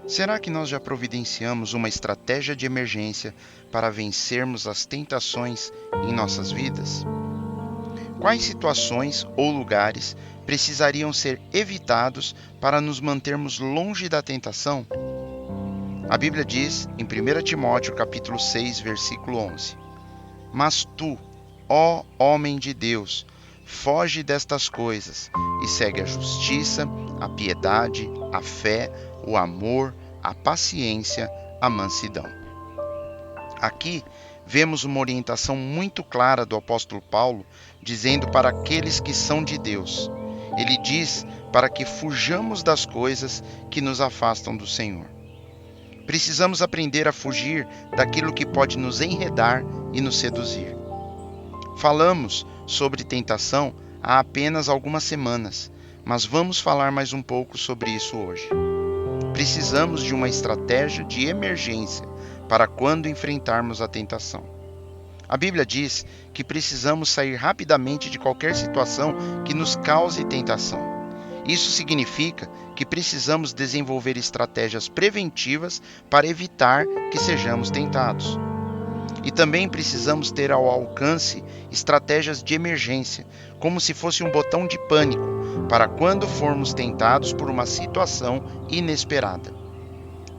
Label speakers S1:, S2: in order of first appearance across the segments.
S1: Será que nós já providenciamos uma estratégia de emergência para vencermos as tentações em nossas vidas? Quais situações ou lugares precisariam ser evitados para nos mantermos longe da tentação? A Bíblia diz em 1 Timóteo capítulo 6, versículo 11: Mas tu, ó homem de Deus, foge destas coisas e segue a justiça, a piedade, a fé, o amor, a paciência, a mansidão. Aqui vemos uma orientação muito clara do apóstolo Paulo, dizendo para aqueles que são de Deus. Ele diz para que fujamos das coisas que nos afastam do Senhor. Precisamos aprender a fugir daquilo que pode nos enredar e nos seduzir. Falamos sobre tentação há apenas algumas semanas, mas vamos falar mais um pouco sobre isso hoje. Precisamos de uma estratégia de emergência para quando enfrentarmos a tentação. A Bíblia diz que precisamos sair rapidamente de qualquer situação que nos cause tentação. Isso significa que precisamos desenvolver estratégias preventivas para evitar que sejamos tentados. E também precisamos ter ao alcance estratégias de emergência, como se fosse um botão de pânico, para quando formos tentados por uma situação inesperada.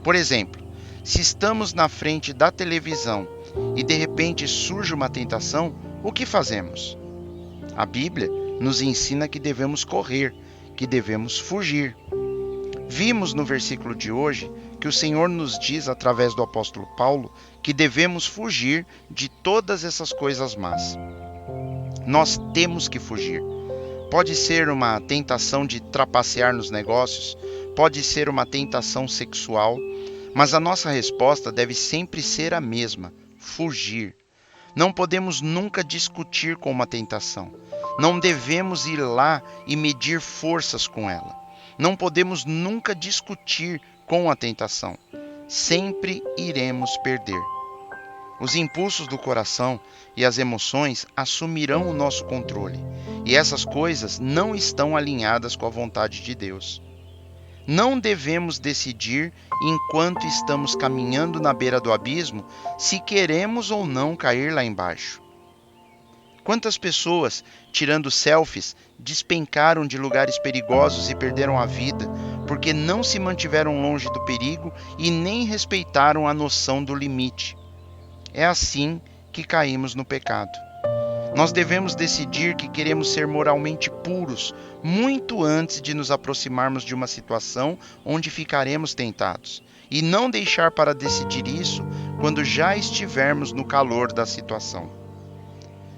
S1: Por exemplo, se estamos na frente da televisão e de repente surge uma tentação, o que fazemos? A Bíblia nos ensina que devemos correr, que devemos fugir. Vimos no versículo de hoje que o Senhor nos diz através do apóstolo Paulo que devemos fugir de todas essas coisas más. Nós temos que fugir. Pode ser uma tentação de trapacear nos negócios, pode ser uma tentação sexual, mas a nossa resposta deve sempre ser a mesma: fugir. Não podemos nunca discutir com uma tentação. Não devemos ir lá e medir forças com ela. Não podemos nunca discutir com a tentação. Sempre iremos perder. Os impulsos do coração e as emoções assumirão o nosso controle, e essas coisas não estão alinhadas com a vontade de Deus. Não devemos decidir, enquanto estamos caminhando na beira do abismo, se queremos ou não cair lá embaixo. Quantas pessoas, tirando selfies, despencaram de lugares perigosos e perderam a vida, porque não se mantiveram longe do perigo e nem respeitaram a noção do limite. É assim que caímos no pecado. Nós devemos decidir que queremos ser moralmente puros muito antes de nos aproximarmos de uma situação onde ficaremos tentados, e não deixar para decidir isso quando já estivermos no calor da situação.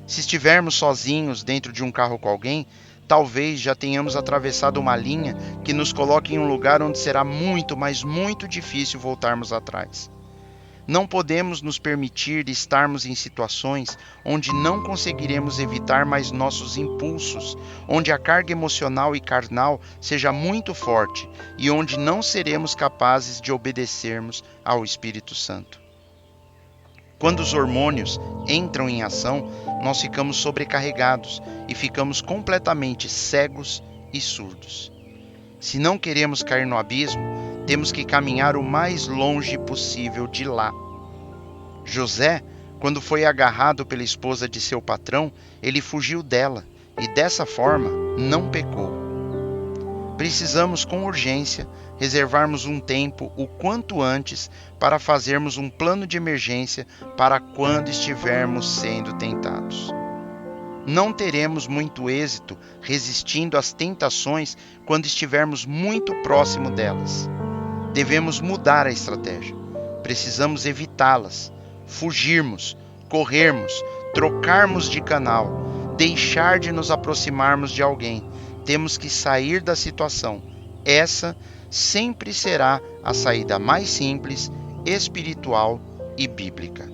S1: Se estivermos sozinhos dentro de um carro com alguém, talvez já tenhamos atravessado uma linha que nos coloque em um lugar onde será muito, mas muito difícil voltarmos atrás. Não podemos nos permitir estarmos em situações onde não conseguiremos evitar mais nossos impulsos, onde a carga emocional e carnal seja muito forte e onde não seremos capazes de obedecermos ao Espírito Santo. Quando os hormônios entram em ação, nós ficamos sobrecarregados e ficamos completamente cegos e surdos. Se não queremos cair no abismo, temos que caminhar o mais longe possível de lá. José, quando foi agarrado pela esposa de seu patrão, ele fugiu dela e dessa forma não pecou. Precisamos com urgência reservarmos um tempo o quanto antes para fazermos um plano de emergência para quando estivermos sendo tentados. Não teremos muito êxito resistindo às tentações quando estivermos muito próximo delas. Devemos mudar a estratégia. Precisamos evitá-las, fugirmos, corrermos, trocarmos de canal, deixar de nos aproximarmos de alguém. Temos que sair da situação. Essa sempre será a saída mais simples, espiritual e bíblica.